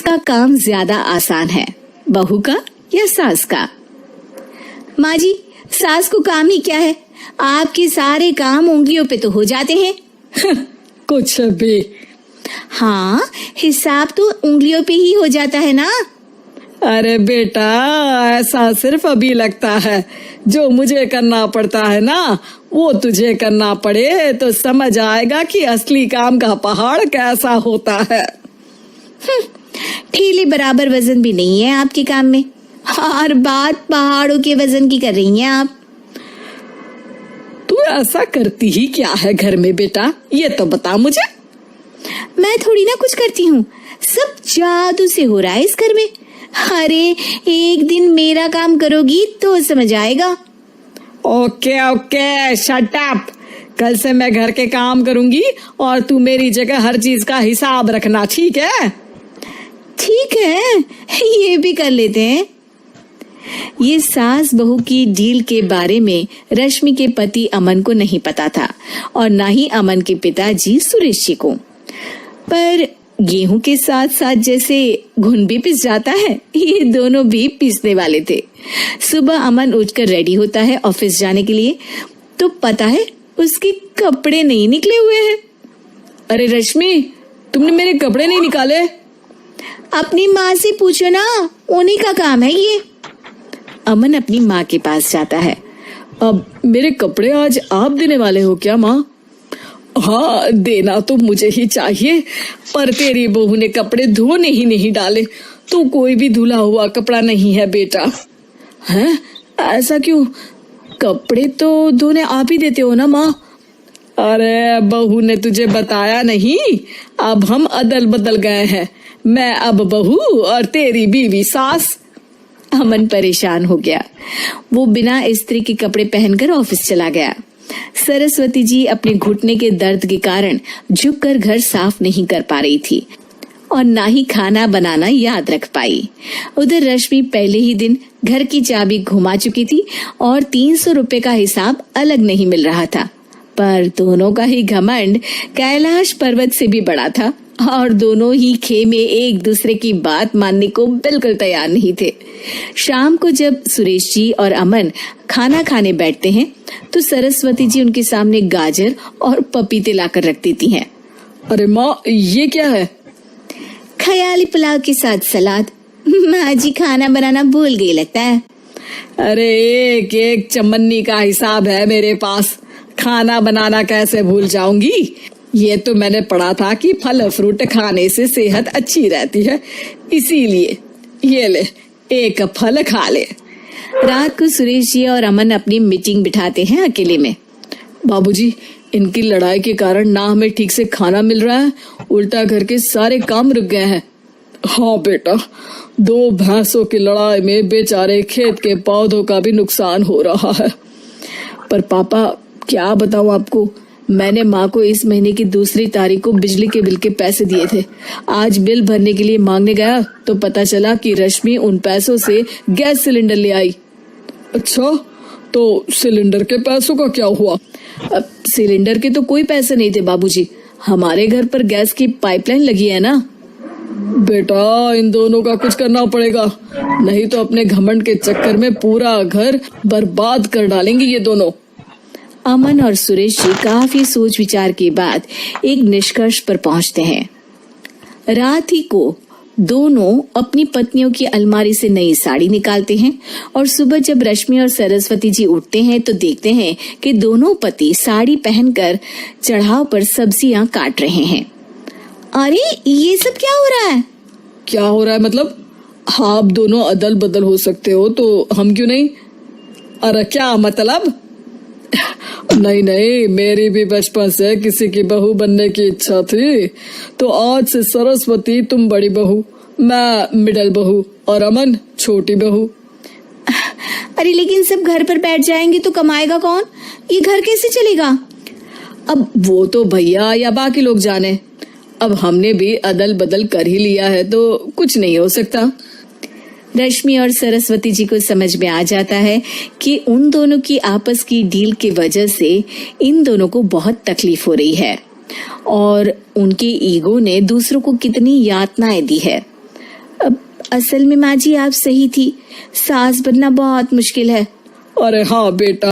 किसका काम ज्यादा आसान है, बहू का या सास का? माँ जी, सास को काम ही क्या है, आपके सारे काम उंगलियों पे तो हो जाते हैं। कुछ भी। हाँ, हिसाब तो उंगलियों पे ही हो जाता है ना। अरे बेटा, ऐसा सिर्फ अभी लगता है, जो मुझे करना पड़ता है ना वो तुझे करना पड़े तो समझ आएगा कि असली काम का पहाड़ कैसा होता है। ठेले बराबर वजन भी नहीं है आपके काम में, हर बात पहाड़ों के वजन की कर रही हैं आप। तू ऐसा करती ही क्या है घर में बेटा, ये तो बता मुझे। मैं थोड़ी ना कुछ करती हूँ, सब जादू से हो रहा है इस घर में। अरे एक दिन मेरा काम करोगी तो समझ आएगा। Okay okay, shut up. कल से मैं घर के काम करूंगी और तू मेरी जगह हर चीज का हिसाब रखना, ठीक है? ठीक है, ये भी कर लेते हैं। ये सास बहू की डील के बारे में रश्मि के पति अमन को नहीं पता था और ना ही अमन के पिताजी सुरेश जी को। पर गेहूं के साथ साथ जैसे घुन भी पिस जाता है, ये दोनों भी पीसने वाले थे। सुबह अमन उठकर रेडी होता है ऑफिस जाने के लिए, तो पता है उसके कपड़े नहीं निकले हुए हैं। अरे रश्मि, तुमने मेरे कपड़े नहीं निकाले? अपनी माँ से पूछो ना, उन्हीं का काम है ये। अमन अपनी माँ के पास जाता है। अब मेरे कपड़े आज आप देने वाले हो क्या माँ? हाँ, देना तो मुझे ही चाहिए, पर तेरी बहू ने कपड़े धोने ही नहीं डाले, तो कोई भी धुला हुआ कपड़ा नहीं है बेटा। हैं? ऐसा क्यों? कपड़े तो धोने आप ही देते हो ना माँ? अरे बहू ने तुझे बताया नहीं, अब हम अदल बदल गए हैं, मैं अब बहू और तेरी बीवी सास। अमन परेशान हो गया। वो बिना इस्त्री के कपड़े पहनकर ऑफिस चला गया। सरस्वती जी अपने घुटने के दर्द के कारण झुककर घर साफ नहीं कर पा रही थी और ना ही खाना बनाना याद रख पाई। उधर रश्मि पहले ही दिन घर की चाबी घुमा चुकी थी और 300 रुपए का हिसाब अलग नहीं मिल रहा था। पर दोनों का ही घमंड कैलाश पर्वत से भी बड़ा था और दोनों ही खेमे एक दूसरे की बात मानने को बिल्कुल तैयार नहीं थे। शाम को जब सुरेश जी और अमन खाना खाने बैठते हैं तो सरस्वती जी उनके सामने गाजर और पपीते लाकर रख देती हैं। अरे माँ, ये क्या है? ख्याली पुलाव के साथ सलाद। माँ जी खाना बनाना भूल गई लगता है। अरे एक एक चमन्नी का हिसाब है मेरे पास, खाना बनाना कैसे भूल जाऊंगी? ये तो मैंने पढ़ा था कि फल फ्रूट खाने से सेहत अच्छी रहती है, इसीलिए ये ले, एक फल खा ले। रात को सुरेश जी और अमन अपनी मीटिंग बिठाते हैं अकेले में। बाबूजी, इनकी लड़ाई के कारण ना हमें ठीक से खाना मिल रहा है, उल्टा घर के सारे काम रुक गए हैं। हाँ बेटा, 2 भैंसों की लड़ाई में बेचारे खेत के पौधों का भी नुकसान हो रहा है। पर पापा, क्या बताऊं आपको, मैंने माँ को इस महीने की 2 तारीख को बिजली के बिल के पैसे दिए थे। आज बिल भरने के लिए मांगने गया तो पता चला कि रश्मि उन पैसों से गैस सिलेंडर ले आई। अच्छा, तो सिलेंडर के पैसों का क्या हुआ? अब सिलेंडर के तो कोई पैसे नहीं थे बाबूजी, हमारे घर पर गैस की पाइपलाइन लगी है ना। बेटा, इन दोनों का कुछ करना पड़ेगा, नहीं तो अपने घमंड के चक्कर में पूरा घर बर्बाद कर डालेंगे ये दोनों। अमन और सुरेश जी काफी सोच विचार के बाद एक निष्कर्ष पर पहुंचते हैं। रात ही को दोनों अपनी पत्नियों की अलमारी से नई साड़ी निकालते हैं और सुबह जब रश्मि और सरस्वती जी उठते हैं तो देखते हैं कि दोनों पति साड़ी पहनकर चढ़ाव पर सब्जियां काट रहे हैं। अरे ये सब क्या हो रहा है? क्या हो रहा है मतलब? आप दोनों अदल बदल हो सकते हो तो हम क्यों नहीं? अरे क्या मतलब? नहीं नहीं, मेरी भी बचपन से किसी की बहू बनने की इच्छा थी, तो आज से सरस्वती तुम बड़ी बहू, मैं मिडल बहू और अमन छोटी बहू। अरे लेकिन सब घर पर बैठ जाएंगे तो कमाएगा कौन? ये घर कैसे चलेगा? अब वो तो भैया या बाकी लोग जाने, अब हमने भी अदल बदल कर ही लिया है तो कुछ नहीं हो सकता। रश्मि और सरस्वती जी को समझ में आ जाता है कि उन दोनों की आपस की डील की वजह से इन दोनों को बहुत तकलीफ हो रही है और उनके ईगो ने दूसरों को कितनी यातनाएं दी है। अब असल में माँ जी आप सही थी, सास बनना बहुत मुश्किल है। अरे हाँ बेटा,